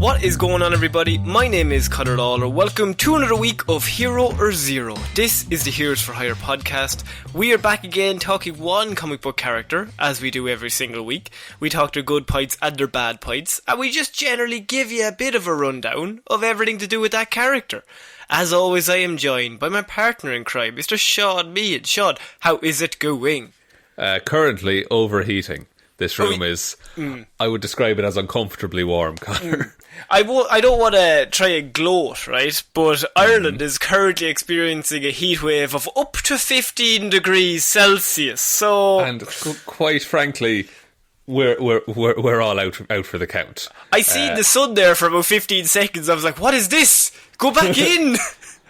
What is going on, everybody? My name is Ciara Lawler. Welcome to another week of Hero or Zero. This is the Heroes for Hire podcast. We are back again talking one comic book character, as we do every single week. We talk their good points and their bad points, and we just generally give you a bit of a rundown of everything to do with that character. As always, I am joined by my partner in crime, Mr. Shaun Mead. Shaun, how is it going? Currently overheating. This room is, I would describe it as uncomfortably warm, Connor. I don't want to try and gloat, right? But Ireland is currently experiencing a heat wave of up to 15 degrees Celsius. So, and quite frankly, we're all out for the count. I seen the sun there for about 15 seconds. I was like, "What is this? Go back in!"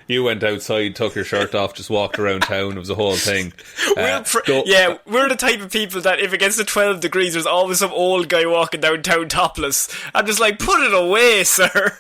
You went outside, took your shirt off, just walked around town. It was a whole thing. We're the type of people that if it gets to 12 degrees, there's always some old guy walking downtown topless. I'm just like, put it away, sir.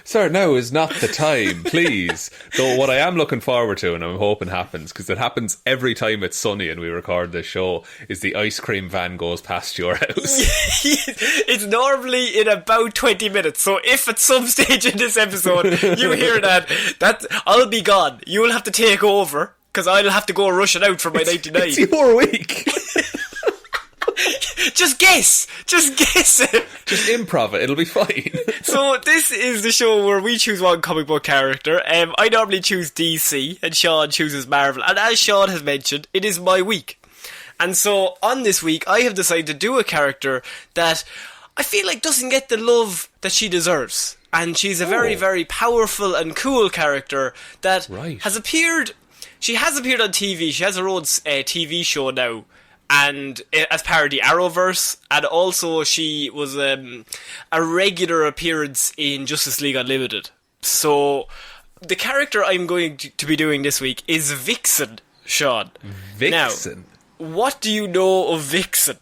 Sir, now is not the time, please. Though what I am looking forward to, and I'm hoping happens, because it happens every time it's sunny and we record this show, is the ice cream van goes past your house. It's normally in about 20 minutes, so if at some stage in this episode you hear that I'll be gone. You'll have to take over, because I'll have to go rush it out for my 99. It's your week. Just guess it. Just improv it, it'll be fine. So this is the show where we choose one comic book character. I normally choose DC and Shaun chooses Marvel, and as Shaun has mentioned, it is my week. And so on this week I have decided to do a character that I feel like doesn't get the love that she deserves. And she's a very, very powerful and cool character that has appeared. She has appeared on TV. She has her own TV show now, and as part of the Arrowverse, and also she was a regular appearance in Justice League Unlimited. So the character I'm going to be doing this week is Vixen, Shaun. Vixen? Now, what do you know of Vixen?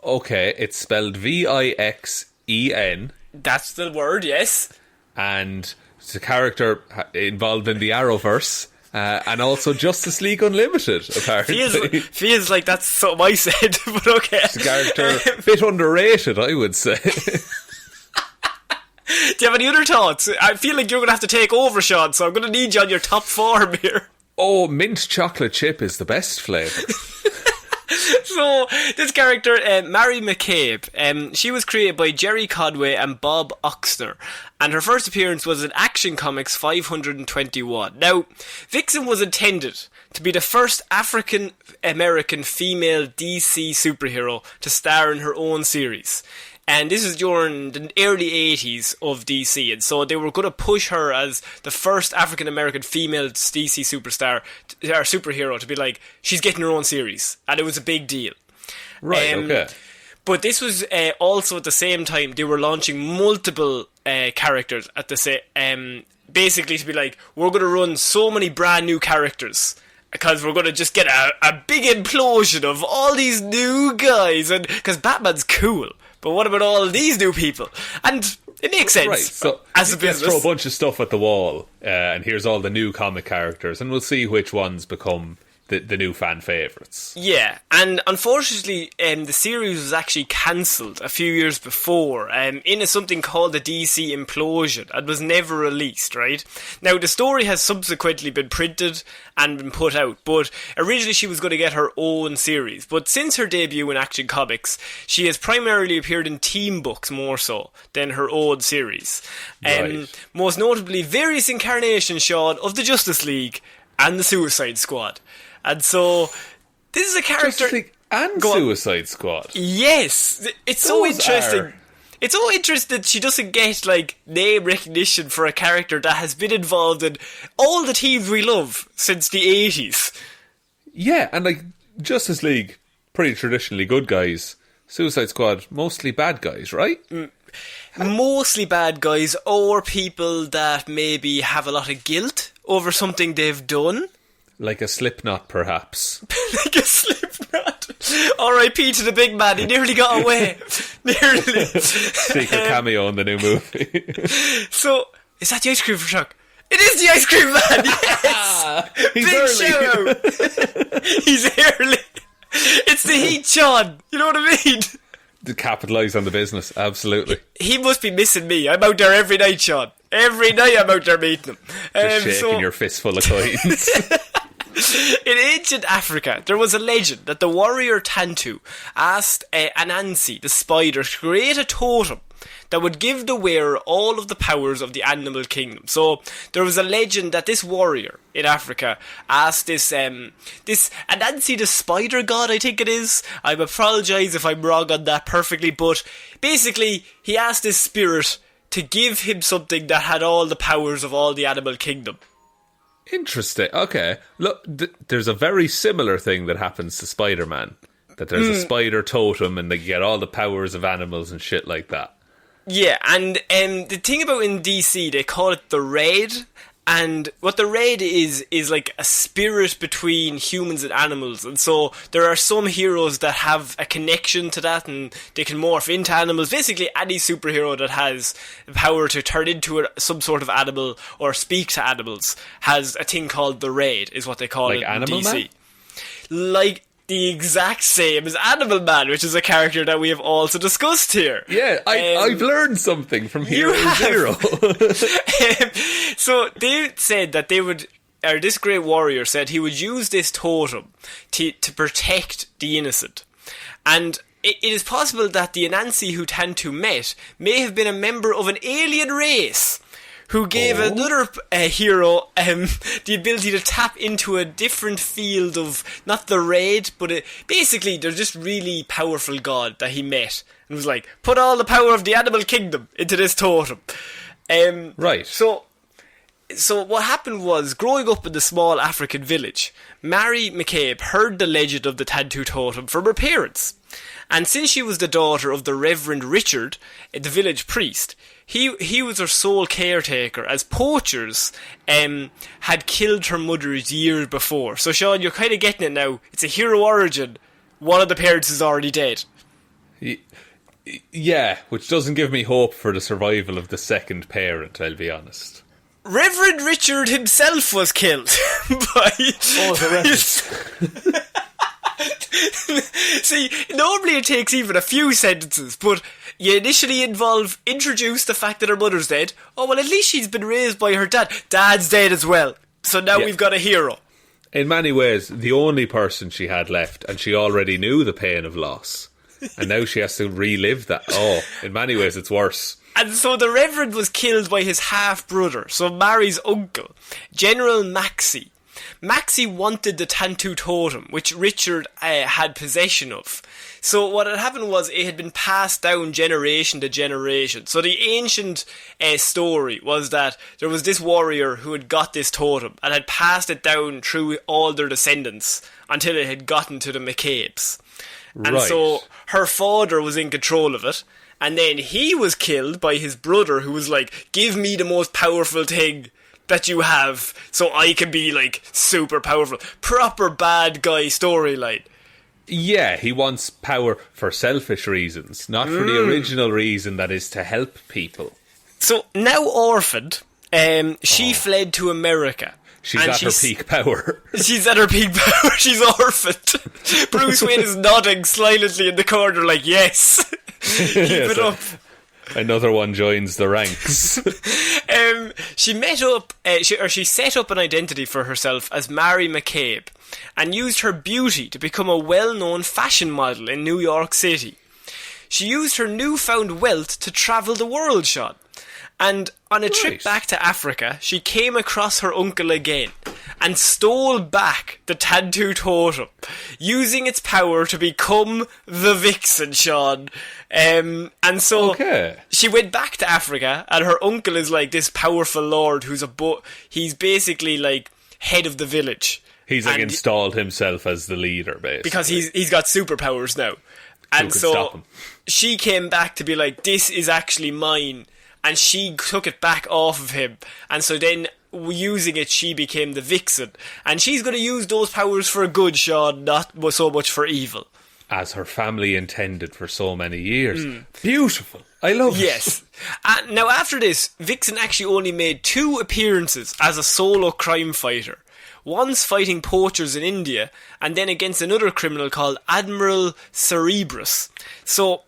Okay, it's spelled Vixen. That's the word, yes. And it's a character involved in the Arrowverse. And also Justice League Unlimited, apparently. Feels like that's something I said, but okay. It's a character a bit underrated, I would say. Do you have any other thoughts? I feel like you're going to have to take over, Shaun, so I'm going to need you on your top form here. Oh, mint chocolate chip is the best flavour. So, this character, Mary McCabe, she was created by Jerry Conway and Bob Oxner, and her first appearance was in Action Comics 521. Now, Vixen was intended to be the first African-American female DC superhero to star in her own series. And this is during the early 80s of DC, and so they were going to push her as the first African-American female DC superhero to be like, she's getting her own series, and it was a big deal. Right, okay. But this was also at the same time, they were launching multiple characters at the same, basically to be like, we're going to run so many brand new characters, because we're going to just get a big implosion of all these new guys, and because Batman's cool. But what about all these new people? And it makes sense. Right, so as a business. Let's throw a bunch of stuff at the wall, and here's all the new comic characters, and we'll see which ones become the new fan favourites. Yeah, and unfortunately, the series was actually cancelled a few years before, in something called the DC Implosion, and was never released, right? Now, the story has subsequently been printed and been put out, but originally she was going to get her own series. But since her debut in Action Comics, she has primarily appeared in team books more so than her own series. Right. Most notably, various incarnations, Shaun, of the Justice League and the Suicide Squad. And so, this is a character... Justice League and Suicide Squad? Yes! It's so interesting. It's so interesting that she doesn't get, like, name recognition for a character that has been involved in all the teams we love since the 80s. Yeah, and, like, Justice League, pretty traditionally good guys. Suicide Squad, mostly bad guys, right? Mostly bad guys, or people that maybe have a lot of guilt over something they've done. Like a Slipknot, perhaps. Like a Slipknot. R.I.P. to the big man. He nearly got away. Nearly. Secret cameo in the new movie. So, is that the ice cream for Chuck? It is the ice cream man. Yes. He's big early. shout out. He's early. It's the heat, Shaun. You know what I mean? To capitalise on the business, absolutely. He must be missing me. I'm out there every night, Shaun. Every night I'm out there meeting him. Just shaking your fistful of coins. In ancient Africa, there was a legend that the warrior Tantu asked Anansi, the spider, to create a totem that would give the wearer all of the powers of the animal kingdom. So there was a legend that this warrior in Africa asked this Anansi, the spider god, I think it is. I apologise if I'm wrong on that perfectly, but basically he asked this spirit to give him something that had all the powers of all the animal kingdom. Interesting. Okay. Look, there's a very similar thing that happens to Spider-Man. That there's a spider totem and they get all the powers of animals and shit like that. Yeah, and the thing about in DC, they call it the Raid. And what the Raid is like a spirit between humans and animals. And so there are some heroes that have a connection to that and they can morph into animals. Basically, any superhero that has the power to turn into some sort of animal or speak to animals has a thing called the Raid, is what they call it in Animal DC. Man? Like the exact same as Animal Man, which is a character that we have also discussed here. Yeah, I've learned something from Hero Zero. So they said that this great warrior said he would use this totem to protect the innocent. And it is possible that the Anansi who Tantu met may have been a member of an alien race who gave another hero the ability to tap into a different field of, not the Raid, but basically they're just really powerful god that he met. And was like, put all the power of the animal kingdom into this totem. Right. So what happened was, growing up in the small African village, Mary McCabe heard the legend of the Tantu totem from her parents. And since she was the daughter of the Reverend Richard, the village priest, he was her sole caretaker, as poachers had killed her mother years before. So Shaun, you're kind of getting it now. It's a hero origin. One of the parents is already dead. Yeah, which doesn't give me hope for the survival of the second parent, I'll be honest. Reverend Richard himself was killed by... Oh, the Reverend. See, normally it takes even a few sentences, but you initially introduce the fact that her mother's dead. Oh, well, at least she's been raised by her dad. Dad's dead as well. So now we've got a hero. In many ways, the only person she had left, and she already knew the pain of loss. And now she has to relive that. Oh, in many ways it's worse. And so the Reverend was killed by his half-brother, so Mary's uncle, General Maxey. Maxey wanted the Tantu totem, which Richard had possession of. So what had happened was it had been passed down generation to generation. So the ancient story was that there was this warrior who had got this totem and had passed it down through all their descendants until it had gotten to the McCabes. And so her father was in control of it. And then he was killed by his brother, who was like, give me the most powerful thing that you have so I can be like super powerful. Proper bad guy storyline. Yeah, he wants power for selfish reasons, not for the original reason that is to help people. So now orphaned, she fled to America. She's at her peak power. She's at her peak power. She's orphaned. Bruce Wayne is nodding silently in the corner like, yes. Keep it up. Another one joins the ranks. She set up an identity for herself as Mary McCabe and used her beauty to become a well-known fashion model in New York City. She used her newfound wealth to travel the world, Shaun. And on a trip back to Africa, she came across her uncle again and stole back the Tantu totem, using its power to become the Vixen, Shaun. And so she went back to Africa, and her uncle is like this powerful lord who's he's basically like head of the village. He's like installed himself as the leader, basically. Because he's got superpowers now. And so she came back to be like, this is actually mine. And she took it back off of him. And so then, using it, she became the Vixen. And she's going to use those powers for good, Shaun, not so much for evil. As her family intended for so many years. Beautiful. I love it. Yes. Now, after this, Vixen actually only made 2 appearances as a solo crime fighter. Once fighting poachers in India, and then against another criminal called Admiral Cerebrus. So,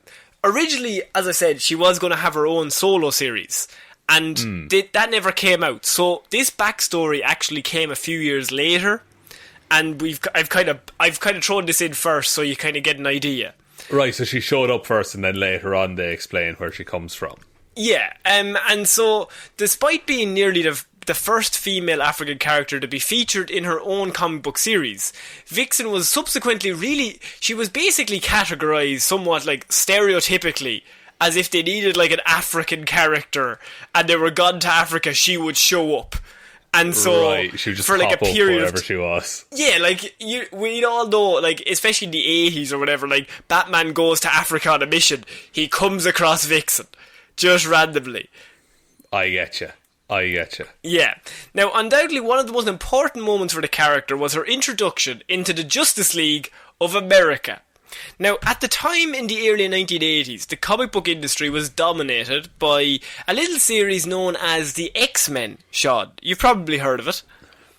originally, as I said, she was going to have her own solo series. And that never came out. So this backstory actually came a few years later, and I've kind of thrown this in first, so you kind of get an idea. Right. So she showed up first, and then later on they explain where she comes from. Yeah. And so, despite being nearly the first female African character to be featured in her own comic book series, Vixen was subsequently she was basically categorized somewhat like stereotypically, as if they needed like an African character and they were gone to Africa, she would show up. And so, right, she would just for like pop a period up wherever she was. Yeah, like, we all know, like, especially in the 80s or whatever, like, Batman goes to Africa on a mission, he comes across Vixen, just randomly. I getcha. Yeah. Now, undoubtedly, one of the most important moments for the character was her introduction into the Justice League of America. Now, at the time in the early 1980s, the comic book industry was dominated by a little series known as the X-Men, Shaun. You've probably heard of it.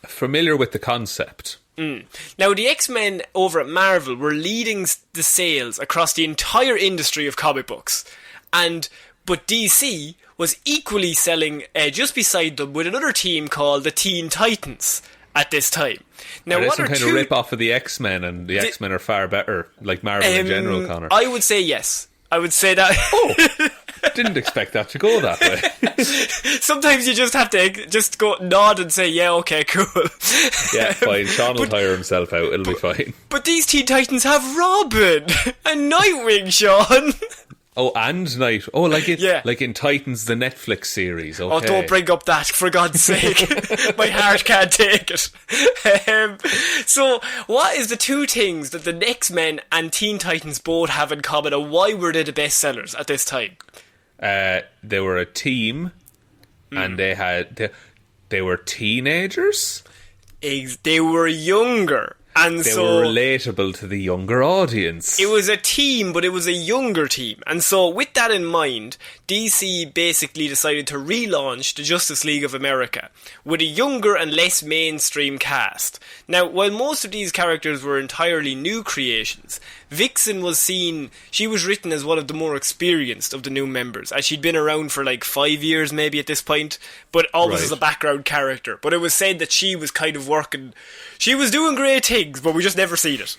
Familiar with the concept. Now, the X-Men over at Marvel were leading the sales across the entire industry of comic books. But DC was equally selling just beside them with another team called the Teen Titans at this time. Now, Are they some kind of rip-off of the X-Men, and the X-Men are far better, like Marvel in general, Connor? I would say yes. I would say that. Oh, didn't expect that to go that way. Sometimes you just have to just go nod and say, yeah, okay, cool. Yeah, fine. Shaun will tire himself out. It'll be fine. But these Teen Titans have Robin and Nightwing, Shaun. Oh, and Night. Oh, like in Titans, the Netflix series. Okay. Oh, don't bring up that, for God's sake. My heart can't take it. So, what is the two things that the X-Men and Teen Titans both have in common, and why were they the best sellers at this time? They were a team, and they were teenagers. They were younger. And they were relatable to the younger audience. It was a team, but it was a younger team. And so, with that in mind, DC basically decided to relaunch the Justice League of America with a younger and less mainstream cast. Now, while most of these characters were entirely new creations, Vixen was written as one of the more experienced of the new members, as she'd been around for like 5 years maybe at this point, but always as a background character. But it was said that she was kind of she was doing great things, but we just never seen it.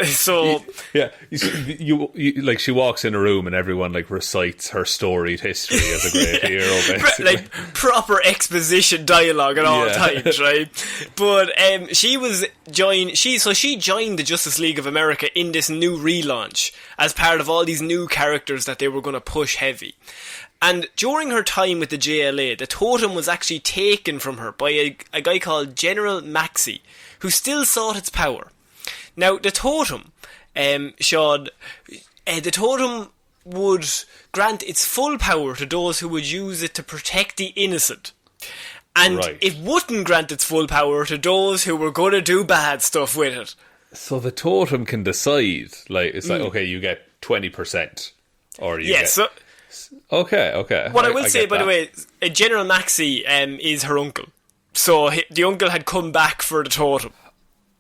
So yeah, you like she walks in a room and everyone like recites her storied history as a great hero, basically. Like proper exposition dialogue at all times, right? But she joined the Justice League of America in this new relaunch as part of all these new characters that they were going to push heavy. And during her time with the JLA, the totem was actually taken from her by a guy called General Maxey, who still sought its power. Now, the totem, Shaun, the totem would grant its full power to those who would use it to protect the innocent. And it wouldn't grant its full power to those who were going to do bad stuff with it. So the totem can decide, like, it's like, okay, you get 20%. Or you get... Okay. What I will say, by the way, General Maxey is her uncle. So the uncle had come back for the totem.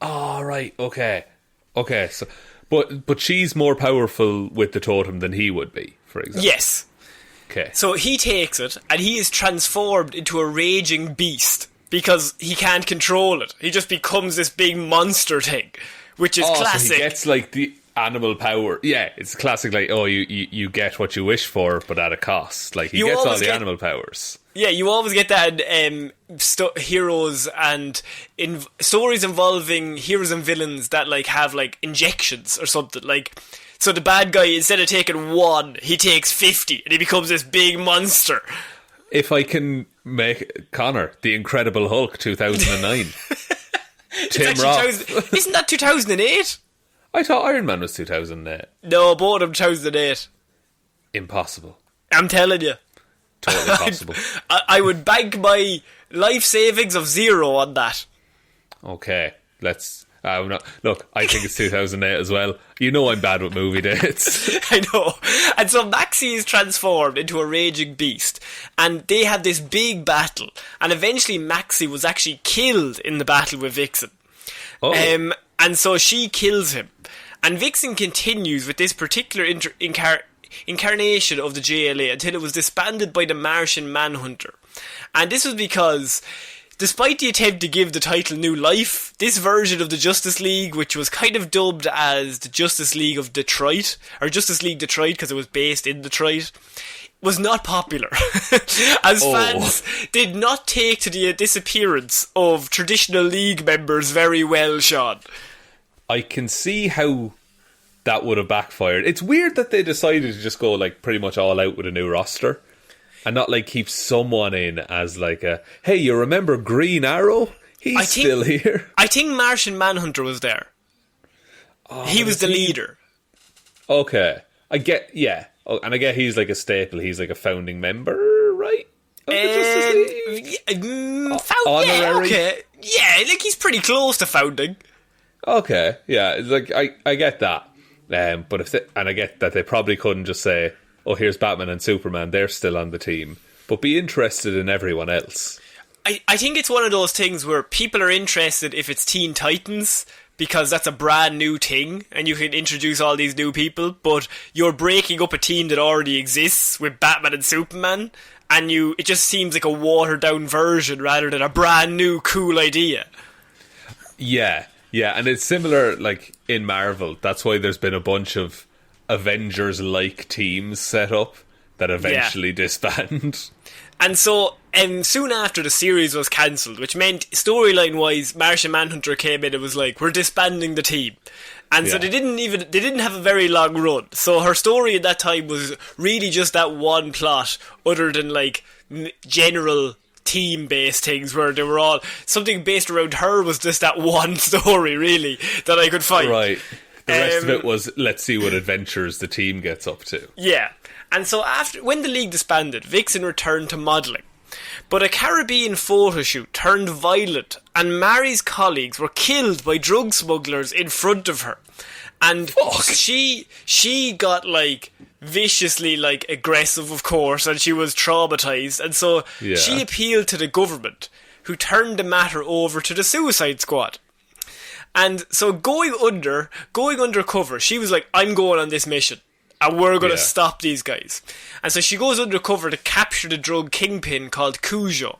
Oh, right, okay, so, but she's more powerful with the totem than he would be, for example. Yes. Okay. So he takes it, and he is transformed into a raging beast, because he can't control it. He just becomes this big monster thing, which is classic. So he gets, like, the animal power. Yeah, it's classic, like, you get what you wish for, but at a cost. Like, he gets all the animal powers. Yeah, you always get that in heroes and in stories involving heroes and villains that like have like injections or something. Like, so the bad guy, instead of taking 1, he takes 50 and he becomes this big monster. If I can make Connor, the Incredible Hulk 2009. Tim Roth. Isn't that 2008? I thought Iron Man was 2008. No, both of them 2008. Impossible. I'm telling you. Totally possible. I would bank my life savings of 0 on that. Okay, let's... look, I think it's 2008 as well. You know I'm bad with movie dates. I know. And so Maxey is transformed into a raging beast, and they have this big battle, and eventually Maxey was actually killed in the battle with Vixen. Oh. And so she kills him. And Vixen continues with this particular incarnation of the JLA until it was disbanded by the Martian Manhunter. And this was because, despite the attempt to give the title new life, this version of the Justice League, which was kind of dubbed as the Justice League of Detroit, or Justice League Detroit because it was based in Detroit, was not popular, as fans did not take to the disappearance of traditional League members very well, Shaun. I can see how that would have backfired. It's weird that they decided to just go like pretty much all out with a new roster and not like keep someone in as like a, hey, you remember Green Arrow? He's still here. I think Martian Manhunter was there. He was the leader. Okay. Yeah. Oh, and I get he's like a staple. He's like a founding member, right? Honorary. Yeah, okay. Yeah, like he's pretty close to founding. Okay, yeah, it's like I get that. But I get that they probably couldn't just say, oh, here's Batman and Superman, they're still on the team, but be interested in everyone else. I think it's one of those things where people are interested if it's Teen Titans, because that's a brand new thing, and you can introduce all these new people, but you're breaking up a team that already exists with Batman and Superman, and it just seems like a watered down version rather than a brand new cool idea. Yeah, and it's similar like in Marvel. That's why there's been a bunch of Avengers-like teams set up that eventually disband. And so, soon after the series was cancelled, which meant storyline-wise, Martian Manhunter came in and was like, "We're disbanding the team," and so they didn't have a very long run. So her story at that time was really just that one plot, other than like general team-based things where they were all something based around her was just that one story really that I could find. Right. The rest of it was let's see what adventures the team gets up to. Yeah. And so when the League disbanded, Vixen returned to modelling. But a Caribbean photo shoot turned violent and Mary's colleagues were killed by drug smugglers in front of her. And she got like viciously like aggressive, of course, and she was traumatized, and so she appealed to the government, who turned the matter over to the Suicide Squad. And so going undercover, she was like, I'm going on this mission and we're going to stop these guys. And so she goes undercover to capture the drug kingpin called Cujo.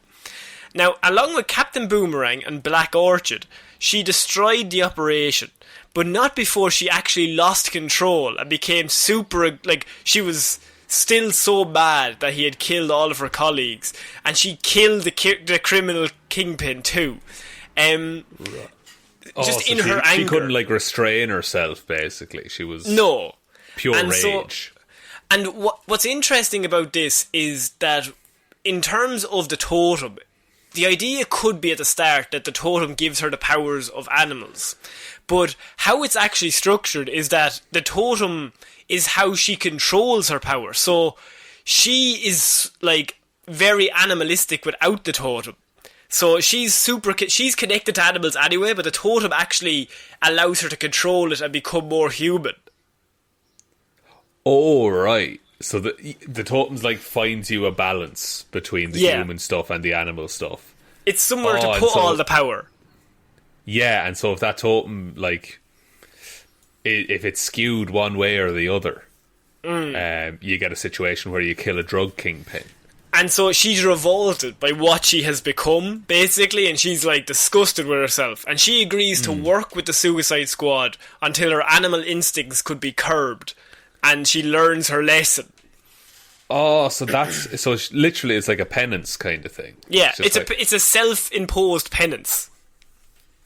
Now, along with Captain Boomerang and Black Orchid, she destroyed the operation, but not before she actually lost control and became super, like, she was still so bad that he had killed all of her colleagues, and she killed the criminal kingpin too. Just in her anger. She couldn't, like, restrain herself, basically. She was pure rage. And what's interesting about this is that in terms of the totem, the idea could be at the start that the totem gives her the powers of animals. But how it's actually structured is that the totem is how she controls her power. So she is like very animalistic without the totem. So she's connected to animals anyway, but the totem actually allows her to control it and become more human. Oh, right. So the totem's like finds you a balance between the human stuff and the animal stuff. It's somewhere to put all the power. Yeah, and so if that totem, like, if it's skewed one way or the other, you get a situation where you kill a drug kingpin. And so she's revolted by what she has become, basically, and she's, like, disgusted with herself. And she agrees to work with the Suicide Squad until her animal instincts could be curbed. And she learns her lesson. Oh, so literally it's like a penance kind of thing. Yeah, it's a self-imposed penance.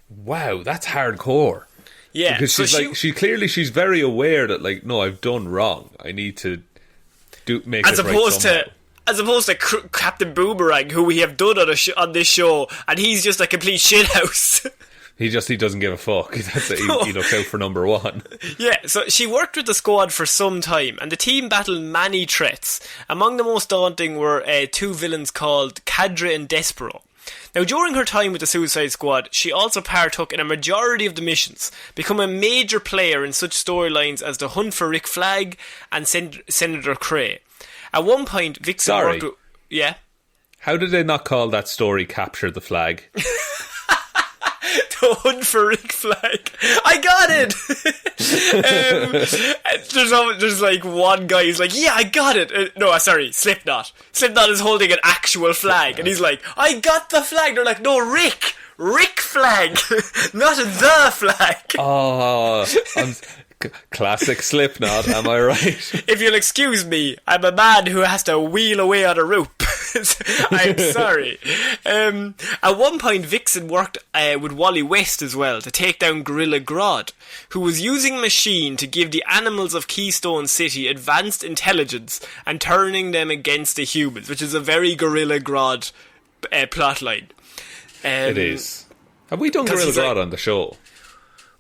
Wow, that's hardcore. Yeah, because she's very aware that, like, no, I've done wrong. I need to make it right somehow. As opposed to Captain Boomerang, who we have done on this show, and he's just a complete shithouse. He doesn't give a fuck. That's it. He looks out for number one. Yeah, so she worked with the squad for some time, and the team battled many threats. Among the most daunting were two villains called Cadre and Despero. Now, during her time with the Suicide Squad, she also partook in a majority of the missions, becoming a major player in such storylines as the Hunt for Rick Flag and Senator Cray. At one point, Vixen worked with... Yeah? How did they not call that story Capture the Flag? So hunt for Rick Flag. I got it. There's like one guy who's like, yeah, I got it. No, sorry, Slipknot. Slipknot is holding an actual flag, and he's like, I got the flag. They're like, no, Rick Flag, not the flag. Oh, classic Slipknot, am I right? If you'll excuse me, I'm a man who has to wheel away on a rope. I'm sorry. At one point, Vixen worked with Wally West as well to take down Gorilla Grodd, who was using a machine to give the animals of Keystone City advanced intelligence and turning them against the humans, which is a very Gorilla Grodd plotline. It is. Have we done Gorilla Grodd on the show?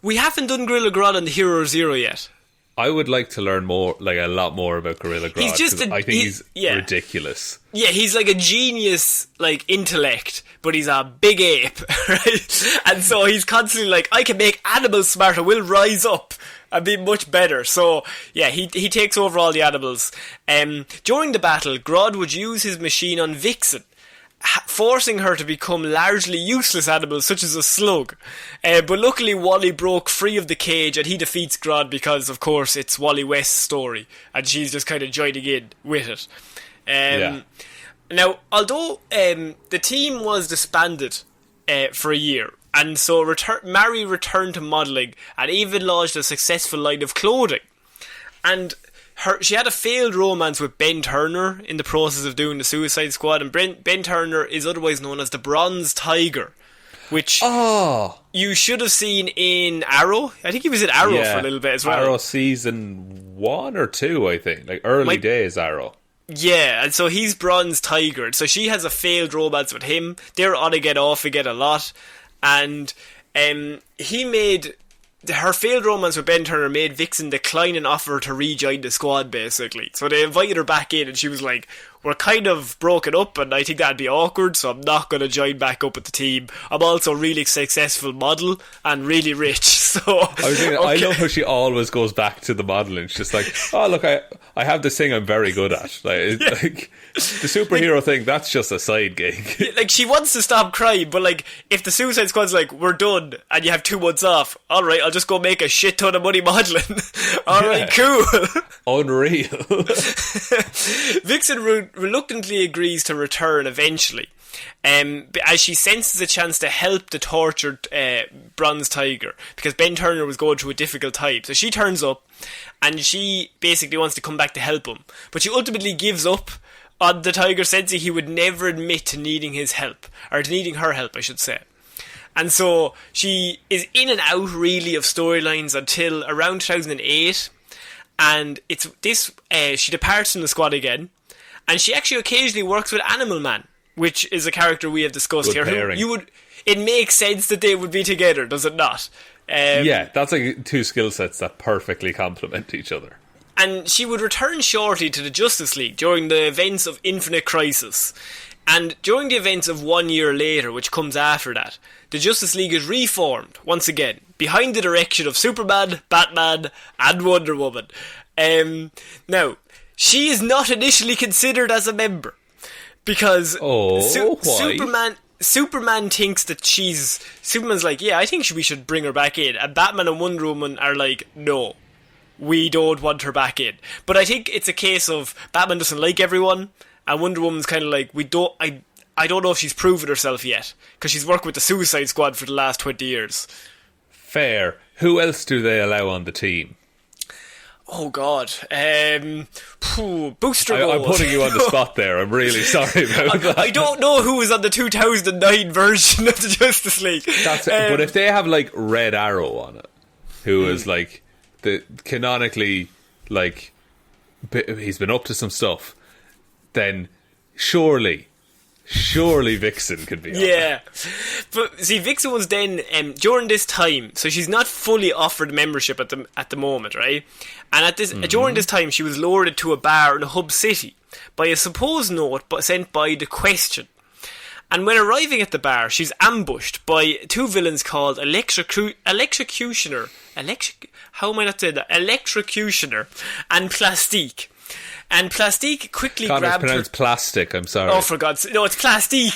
We haven't done Gorilla Grodd on the Hero Zero yet. I would like to learn more, like a lot more about Gorilla Grodd. I think he's ridiculous. Yeah, he's like a genius, like intellect, but he's a big ape, right? And so he's constantly like, I can make animals smarter. We'll rise up and be much better. So yeah, he takes over all the animals. During the battle, Grodd would use his machine on Vixen, forcing her to become largely useless animals such as a slug. But luckily Wally broke free of the cage and he defeats Grodd because, of course, it's Wally West's story and she's just kind of joining in with it. Now, although the team was disbanded for a year, and so Mary returned to modelling and even launched a successful line of clothing. And she had a failed romance with Ben Turner in the process of doing the Suicide Squad, and Ben Turner is otherwise known as the Bronze Tiger, which you should have seen in Arrow. I think he was in Arrow for a little bit as well. Arrow season 1 or 2, I think, like early days Arrow. Yeah, and so he's Bronze Tiger. So she has a failed romance with him. They're on again, off again a lot, and he made. Her failed romance with Ben Turner made Vixen decline an offer to rejoin the squad, basically. So they invited her back in and she was like, we're kind of broken up and I think that'd be awkward, so I'm not going to join back up with the team. I'm also a really successful model and really rich, so... I love how she always goes back to the modelling. She's just like, oh look, I have this thing I'm very good at. Like the superhero thing, that's just a side gig. Like, she wants to stop crime, but like, if the Suicide Squad's like, we're done, and you have 2 months off, alright, I'll just go make a shit ton of money modelling. Alright, cool. Unreal. Vixen reluctantly agrees to return eventually, as she senses a chance to help the tortured Bronze Tiger, because Ben Turner was going through a difficult time. So she turns up, and she basically wants to come back to help him, but she ultimately gives up on the Tiger, sensing he would never admit to needing his help, or to needing her help, I should say. And so she is in and out really of storylines until around 2008, and it's this she departs from the squad again, and she actually occasionally works with Animal Man, which is a character we have discussed Good here. pairing. It makes sense that they would be together, does it not? Yeah, that's like 2 skill sets that perfectly complement each other. And she would return shortly to the Justice League during the events of Infinite Crisis. And during the events of 1 year later, which comes after that, the Justice League is reformed, once again, behind the direction of Superman, Batman, and Wonder Woman. Now, she is not initially considered as a member, because Superman thinks that Superman's like, yeah, I think we should bring her back in, and Batman and Wonder Woman are like, no, we don't want her back in. But I think it's a case of Batman doesn't like everyone, and Wonder Woman's kind of like, I don't know if she's proven herself yet, because she's worked with the Suicide Squad for the last 20 years. Fair. Who else do they allow on the team? Oh God, Booster Gold. I'm putting you on the spot there. I'm really sorry about that. I don't know who was on the 2009 version of the Justice League. But if they have like Red Arrow on it, who is like the canonically like he's been up to some stuff, then surely Vixen could be on yeah. But see, Vixen was then during this time, so she's not fully offered membership at the moment, right? And at this during this time, she was lured to a bar in Hub City by a supposed note sent by the Question. And when arriving at the bar, she's ambushed by 2 villains called Electrocutioner and Plastique. And Plastique quickly grabbed her... It's pronounced plastic, I'm sorry. Oh, for God's sake. No, it's Plastique.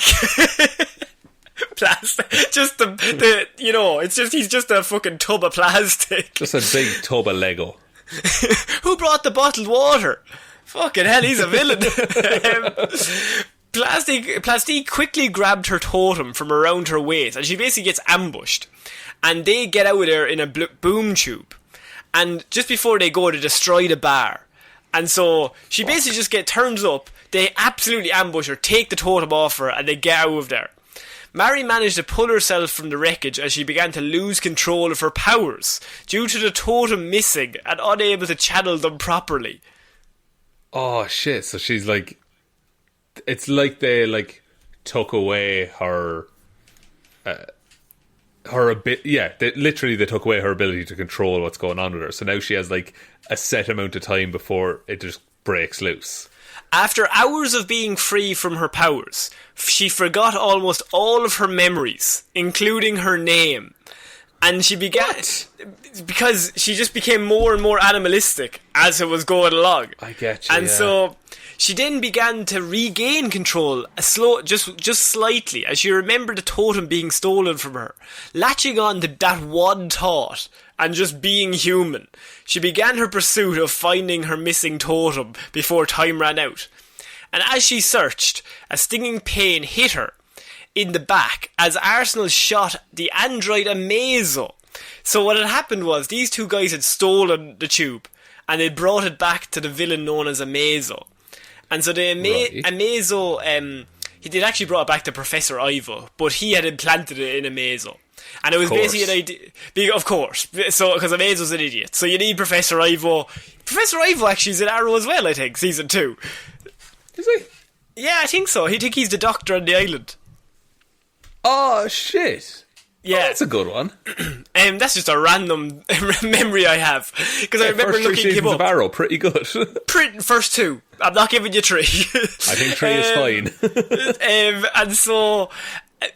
Plastic. Just the you know, he's just a fucking tub of plastic. Just a big tub of Lego. Who brought the bottled water? Fucking hell, he's a villain. Plastique quickly grabbed her totem from around her waist, and she basically gets ambushed. And they get out of there in a boom tube. And just before they go to destroy the bar. And so she basically just turns up, they absolutely ambush her, take the totem off her, and they get out of there. Mary managed to pull herself from the wreckage as she began to lose control of her powers, due to the totem missing and unable to channel them properly. Oh shit, so she's like... It's like they took away her... they took away her ability to control what's going on with her. So now she has a set amount of time before it just breaks loose. After hours of being free from her powers, she forgot almost all of her memories, including her name. And she began... What? Because she just became more and more animalistic as it was going along. I get you, And so she then began to regain control, just slightly, as she remembered the totem being stolen from her. Latching on to that one thought, and just being human, she began her pursuit of finding her missing totem before time ran out. And as she searched, a stinging pain hit her in the back as Arsenal shot the android Amazo. So what had happened was these two guys had stolen the tube and they brought it back to the villain known as Amazo. And so the Amazo, he did actually brought it back to Professor Ivo, but he had implanted it in Amazo. And it was basically an idea, of course, so because Amazo's an idiot. So you need Professor Ivo. Professor Ivo actually is in Arrow as well, I think, season 2. Is he? Yeah, I think so. I think he's the doctor on the island. Oh, shit. Yeah. Oh, that's a good one. That's just a random memory I have. Because I remember looking him up. Of Arrow, pretty good. First 2. I'm not giving you 3. I think 3 is fine. And so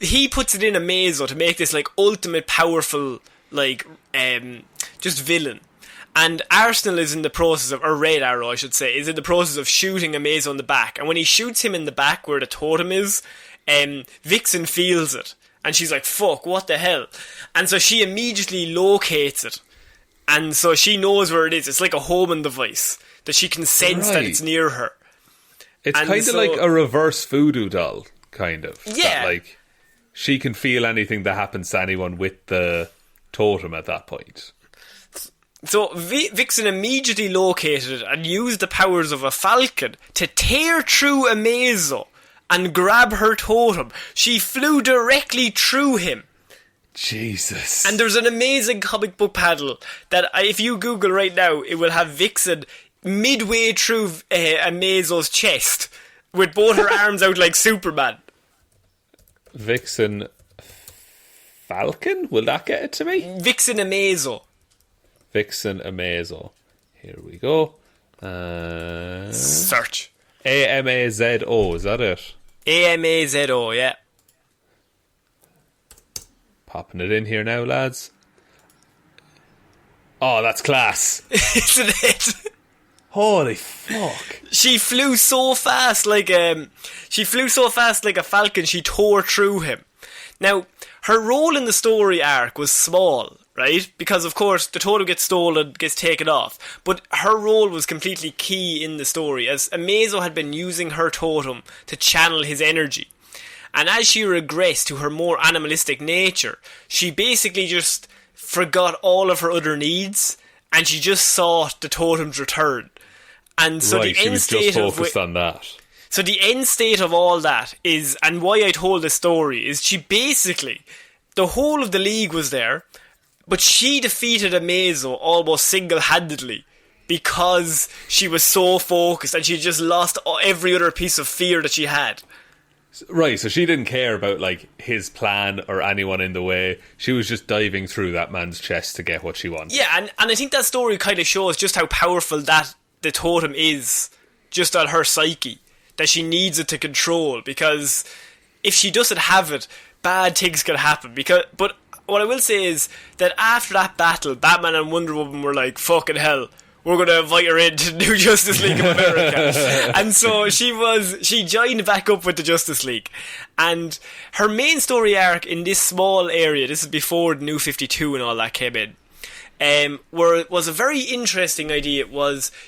he puts it in Amazo to make this ultimate powerful just villain. And Arsenal is in the process of, or Red Arrow I should say, is in the process of shooting Amazo in the back. And when he shoots him in the back where the totem is, Vixen feels it. And she's like, fuck, what the hell? And so she immediately locates it. And so she knows where it is. It's like a homing device that she can sense that it's near her. It's kind of like a reverse voodoo doll, kind of. Yeah. That, she can feel anything that happens to anyone with the totem at that point. So Vixen immediately located it and used the powers of a falcon to tear through Amazo and grab her totem. She flew directly through him. Jesus. And there's an amazing comic book panel that if you Google right now, it will have Vixen midway through Amazo's chest with both her arms out like Superman. Vixen Falcon? Will that get it to me? Vixen Amazo. Vixen Amazo. Here we go. Search. Amazo, is that it? Amazo, yeah. Popping it in here now, lads. Oh, that's class. Isn't it? Holy fuck. She flew so fast like a falcon, she tore through him. Now, her role in the story arc was small, right? Because, of course, the totem gets stolen, gets taken off. But her role was completely key in the story, as Amazo had been using her totem to channel his energy. And as she regressed to her more animalistic nature, she basically just forgot all of her other needs, and she just sought the totem's return. And so right, the end she was just state focused on that. So the end state of all that is, and why I told this story, is she basically, the whole of the league was there, but she defeated Amazo almost single-handedly because she was so focused and she just lost every other piece of fear that she had. Right, so she didn't care about his plan or anyone in the way. She was just diving through that man's chest to get what she wanted. Yeah, and I think that story kind of shows just how powerful that the totem is just on her psyche, that she needs it to control, because if she doesn't have it, bad things can happen. But what I will say is that after that battle, Batman and Wonder Woman were like, fucking hell, we're going to invite her into the new Justice League of America. And so she joined back up with the Justice League. And her main story arc in this small area, this is before the New 52 and all that came in, was a very interesting idea.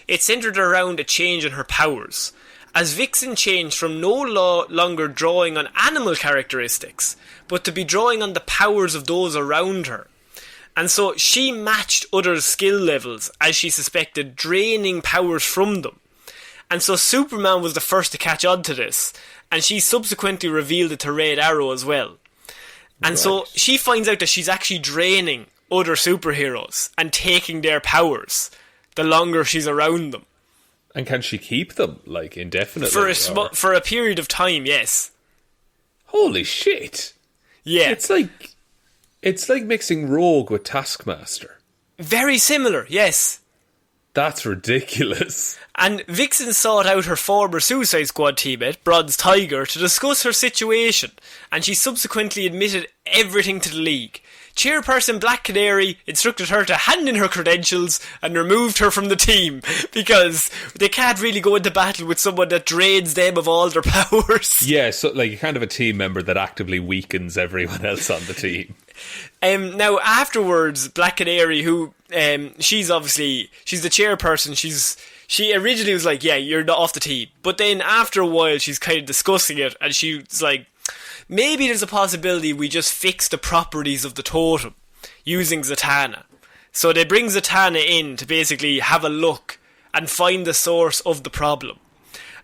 It centred around a change in her powers, as Vixen changed from no longer drawing on animal characteristics, but to be drawing on the powers of those around her. And so she matched others' skill levels, as she suspected, draining powers from them. And so Superman was the first to catch on to this, and she subsequently revealed it to Red Arrow as well. And so she finds out that she's actually draining other superheroes and taking their powers the longer she's around them. And can she keep them, like, indefinitely? For a period of time, yes. Holy shit. Yeah. It's like mixing Rogue with Taskmaster. Very similar, yes. That's ridiculous. And Vixen sought out her former Suicide Squad teammate, Bronze Tiger, to discuss her situation, and she subsequently admitted everything to the League. Chairperson Black Canary instructed her to hand in her credentials and removed her from the team, because they can't really go into battle with someone that drains them of all their powers. Yeah, so like, you kind of a team member that actively weakens everyone else on the team. Now afterwards, Black Canary, who she's the chairperson, she originally was like, yeah, you're not off the team, but then after a while she's kind of discussing it, and she's like, maybe there's a possibility we just fix the properties of the totem using Zatanna. So they bring Zatanna in to basically have a look and find the source of the problem.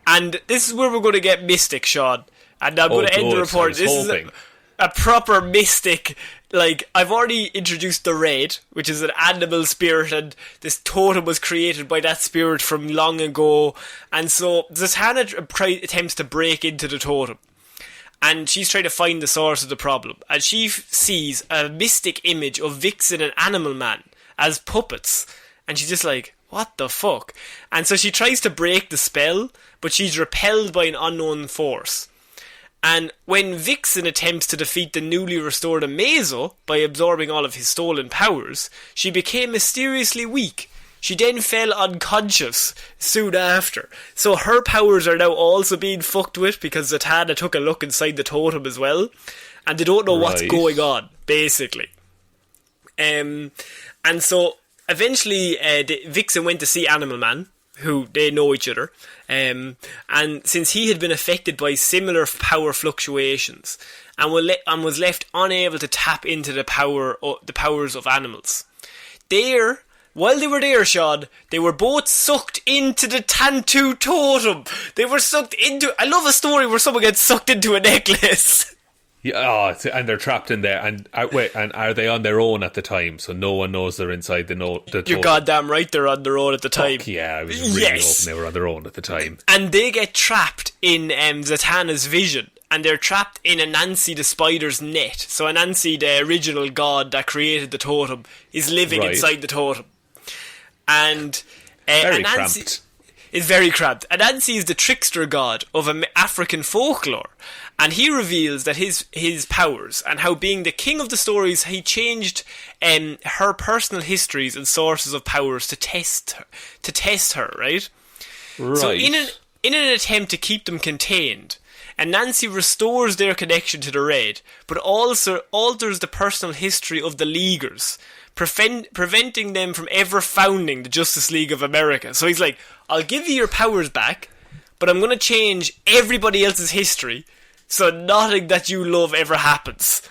And this is where we're going to get mystic, Shaun. And I'm going to end the report. This is a proper mystic. Like, I've already introduced the Red, which is an animal spirit, and this totem was created by that spirit from long ago. And so Zatanna attempts to break into the totem, and she's trying to find the source of the problem. And she sees a mystic image of Vixen and Animal Man as puppets, and she's just like, what the fuck? And so she tries to break the spell, but she's repelled by an unknown force. And when Vixen attempts to defeat the newly restored Amazo by absorbing all of his stolen powers, she became mysteriously weak. She then fell unconscious soon after. So her powers are now also being fucked with, because Zatanna took a look inside the totem as well, and they don't know what's going on, basically. And so eventually Vixen went to see Animal Man, who they know each other, and since he had been affected by similar power fluctuations and was left unable to tap into the powers of animals. While they were there, Shaun, they were both sucked into the Tantu totem. They were sucked into... I love a story where someone gets sucked into a necklace. Yeah, and they're trapped in there. And and are they on their own at the time? So no one knows they're inside the totem. You're goddamn right, they're on their own at the time. Fuck yeah, I was really hoping they were on their own at the time. And they get trapped in Zatanna's vision. And they're trapped in Anansi the spider's net. So Anansi, the original god that created the totem, is living inside the totem. And very Anansi cramped. Is very cramped. Anansi is the trickster god of African folklore, and he reveals that his powers, and how being the king of the stories, he changed her personal histories and sources of powers to test her, right? So in an attempt to keep them contained, Anansi restores their connection to the Red, but also alters the personal history of the Leaguers, preventing them from ever founding the Justice League of America. So he's like, I'll give you your powers back, but I'm going to change everybody else's history, so nothing that you love ever happens.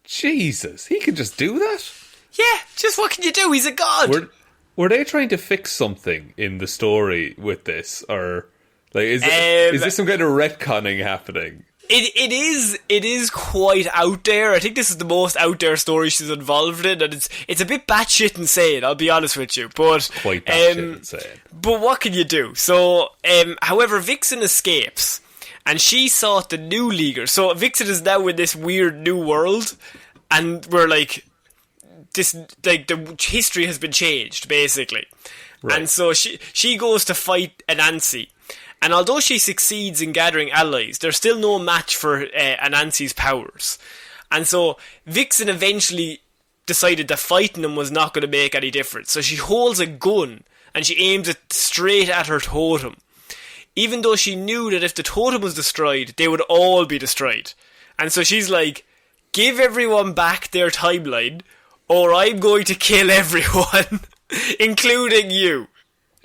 Jesus, he can just do that? Yeah, just what can you do? He's a god. Were they trying to fix something in the story with this, or like is this some kind of retconning happening? It is quite out there. I think this is the most out there story she's involved in, and it's a bit batshit insane, I'll be honest with you. But quite batshit insane. But what can you do? So, however, Vixen escapes, and she sought the new Leaguers. So Vixen is now in this weird new world, and we're like, the history has been changed, basically. Right. And so she goes to fight Anansi. And although she succeeds in gathering allies, there's still no match for Anansi's powers. And so Vixen eventually decided that fighting him was not going to make any difference. So she holds a gun and she aims it straight at her totem. Even though she knew that if the totem was destroyed, they would all be destroyed. And so she's like, give everyone back their timeline, or I'm going to kill everyone, including you.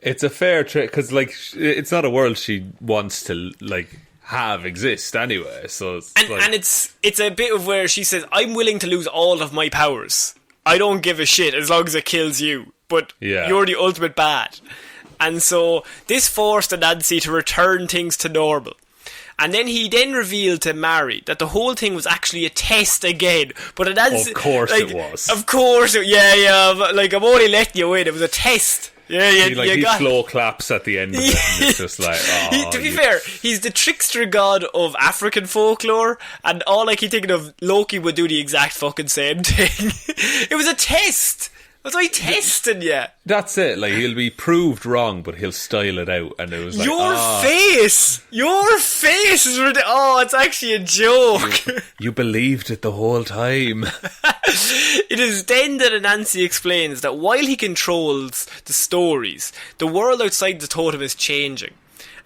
It's a fair trick, because, like, it's not a world she wants to, like, have exist anyway. So it's a bit of where she says, I'm willing to lose all of my powers. I don't give a shit as long as it kills you. But you're the ultimate bad. And so this forced Nancy to return things to normal. And then he revealed to Mary that the whole thing was actually a test again. But Nancy, of course it was. Of course, like, I'm only letting you in. It was a test. Yeah, he slow claps at the end of it, and it's just like, to be fair, he's the trickster god of African folklore, and all I keep thinking of, Loki would do the exact fucking same thing. It was a test. Was I testing you? That's it. Like, he'll be proved wrong, but he'll style it out. And it was like, your face is ridiculous. Oh, it's actually a joke. You believed it the whole time. It is then that Anansi explains that while he controls the stories, the world outside the totem is changing,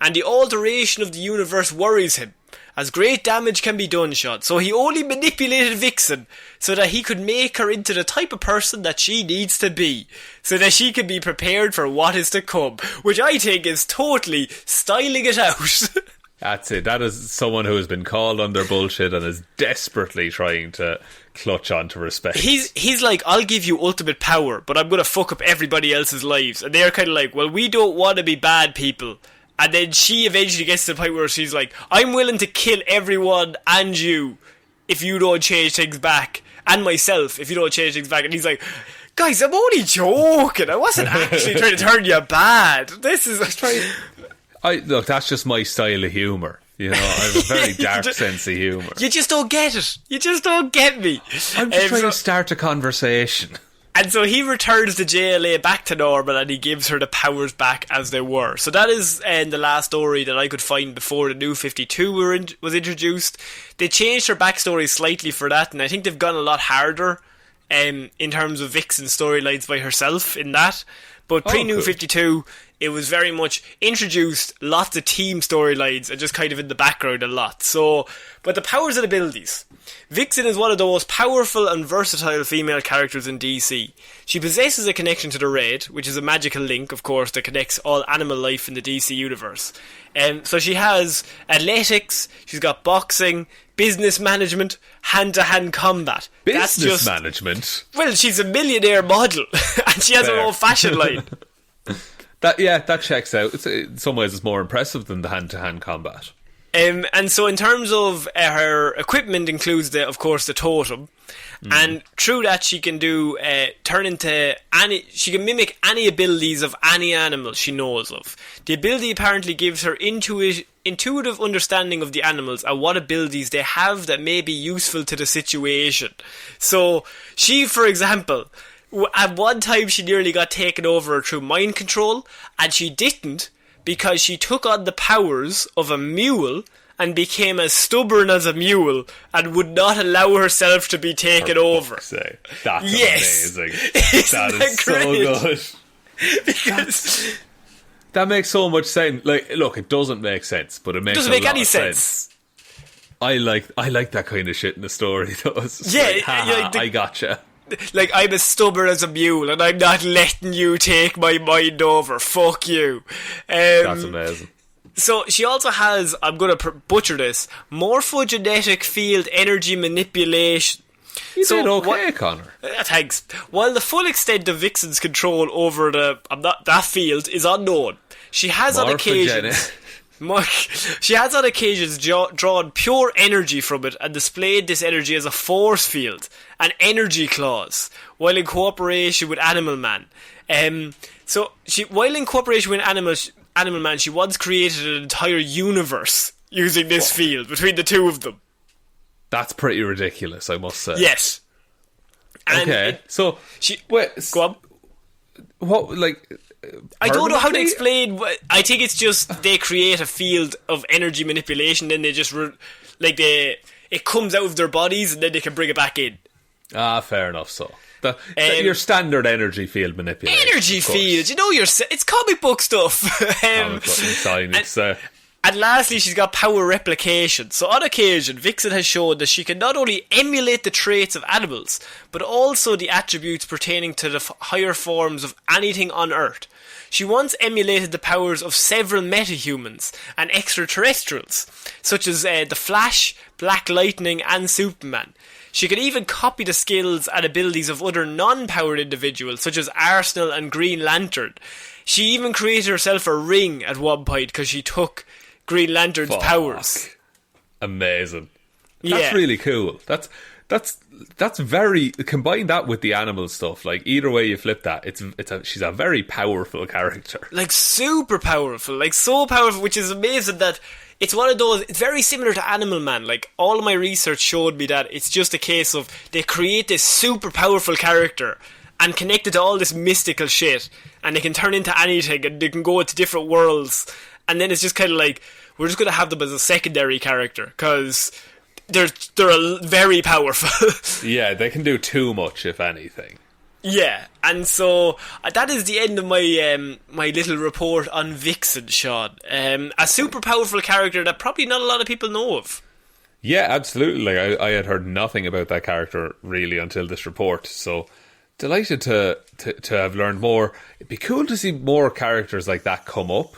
and the alteration of the universe worries him, as great damage can be done, Shaun. So he only manipulated Vixen so that he could make her into the type of person that she needs to be, so that she can be prepared for what is to come, which I think is totally styling it out. That's it. That is someone who has been called on their bullshit and is desperately trying to clutch on to respect. He's like, I'll give you ultimate power, but I'm going to fuck up everybody else's lives. And they're kind of like, well, we don't want to be bad people. And then she eventually gets to the point where she's like, I'm willing to kill everyone and you if you don't change things back. And myself if you don't change things back. And he's like, guys, I'm only joking. I wasn't actually trying to turn you bad. This is... Look, that's just my style of humour. You know, I have a very dark sense of humour. You just don't get it. You just don't get me. I'm just trying to start a conversation. And so he returns the JLA back to normal and he gives her the powers back as they were. So that is the last story that I could find before the new 52 was introduced. They changed her backstory slightly for that, and I think they've gone a lot harder in terms of Vixen storylines by herself in that. But pre-New 52, it was very much introduced, lots of team storylines, and just kind of in the background a lot. So, but the powers and abilities. Vixen is one of the most powerful and versatile female characters in DC. She possesses a connection to the Red, which is a magical link, of course, that connects all animal life in the DC universe. So she has athletics, she's got boxing, business management, hand-to-hand combat. Business management? Well, she's a millionaire model, and she has her own fashion line. That checks out. In some ways, it's more impressive than the hand-to-hand combat. And so in terms of her equipment includes, of course, the totem. And through that she can do, she can mimic any abilities of any animal she knows of. The ability apparently gives her intuitive understanding of the animals and what abilities they have that may be useful to the situation. So she, for example, at one time she nearly got taken over through mind control, and she didn't, because she took on the powers of a mule and became as stubborn as a mule and would not allow herself to be taken over. That's amazing. That is so good. Because that makes so much sense. Like, look, it doesn't make sense, but it makes doesn't a make lot any of sense. I like that kind of shit in the story, though. It's I gotcha. Like, I'm as stubborn as a mule and I'm not letting you take my mind over. Fuck you. That's amazing. So she also has, I'm going to butcher this, morphogenetic field energy manipulation. You did okay, Connor. Thanks. While the full extent of Vixen's control over that field is unknown, she has on occasions... She has on occasions drawn pure energy from it and displayed this energy as a force field, an energy clause, while in cooperation with Animal Man. While in cooperation with Animal Man, she once created an entire universe using this field between the two of them. That's pretty ridiculous, I must say. Yes. And okay, so... Go on. What, like... I don't know how to explain. I think it's just they create a field of energy manipulation, then they just it comes out of their bodies and then they can bring it back in. Fair enough, so. Your standard energy field manipulation. Energy field, it's comic book stuff. Comic book inside, and lastly, she's got power replication. So on occasion, Vixen has shown that she can not only emulate the traits of animals, but also the attributes pertaining to the higher forms of anything on Earth. She once emulated the powers of several metahumans and extraterrestrials, such as the Flash, Black Lightning and Superman. She could even copy the skills and abilities of other non-powered individuals, such as Arsenal and Green Lantern. She even created herself a ring at one point because she took Green Lantern's powers. Amazing. That's really cool. That's very, combine that with the animal stuff. Like either way you flip that, she's a very powerful character. Like super powerful, like so powerful, which is amazing that it's one of those. It's very similar to Animal Man. Like all of my research showed me that it's just a case of they create this super powerful character and connect it to all this mystical shit, and they can turn into anything, and they can go into different worlds. And then it's just kind of like, we're just going to have them as a secondary character, because they're very powerful. Yeah, they can do too much, if anything. Yeah, and so that is the end of my my little report on Vixen, Shaun. A super powerful character that probably not a lot of people know of. Yeah, absolutely. Like I had heard nothing about that character, really, until this report, so delighted to have learned more. It'd be cool to see more characters like that come up.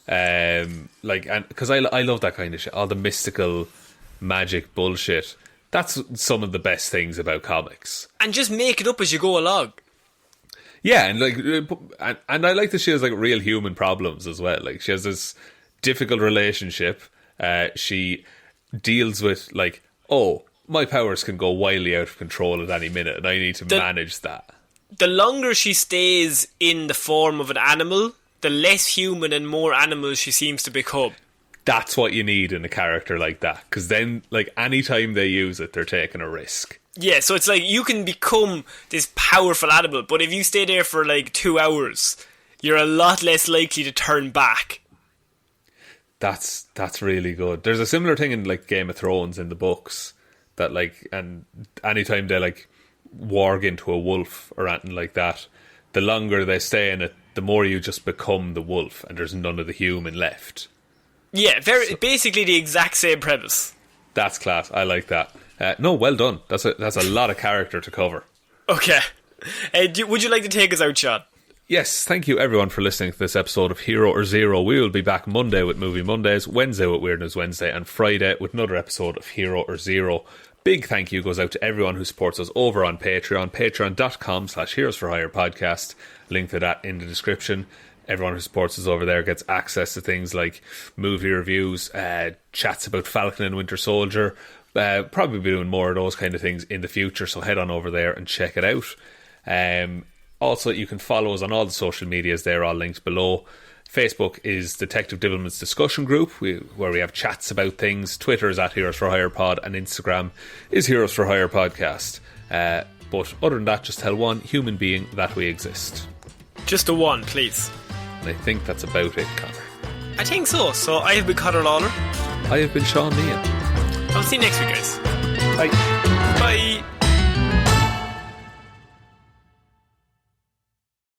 Because I love that kind of shit, all the mystical magic bullshit. That's some of the best things about comics. And just make it up as you go along. Yeah, and I like that she has like real human problems as well. Like she has this difficult relationship. She deals with like, oh, my powers can go wildly out of control at any minute, and I need to manage that. The longer she stays in the form of an animal, the less human and more animal she seems to become. That's what you need in a character like that, because then, like, any time they use it, they're taking a risk. Yeah, so it's like you can become this powerful animal, but if you stay there for like 2 hours, you're a lot less likely to turn back. That's really good. There's a similar thing in like Game of Thrones in the books, that like, and anytime they like warg into a wolf or anything like that, the longer they stay in it, the more you just become the wolf, and there's none of the human left. Yeah, basically the exact same premise. That's class. I like that. No, well done. That's a lot of character to cover. Okay. Would you like to take us out, Shaun? Yes, thank you everyone for listening to this episode of Hero or Zero. We will be back Monday with Movie Mondays, Wednesday with Weird News Wednesday, and Friday with another episode of Hero or Zero. Big thank you goes out to everyone who supports us over on Patreon, patreon.com/Heroes for Hire podcast. Link to that in the description. Everyone who supports us over there gets access to things like movie reviews, chats about Falcon and Winter Soldier. Probably be doing more of those kind of things in the future, so head on over there and check it out. Also, you can follow us on all the social medias. They're all linked below. Facebook is Detective Dibbleman's discussion group, where we have chats about things. Twitter is at Heroes for Hire Pod, and Instagram is Heroes for Hire Podcast. But other than that, just tell one human being that we exist. Just a one, please. And I think that's about it, Connor. I think so. So I have been Ciara Lawler. I have been Shaun Meehan. I'll see you next week, guys. Bye. Bye.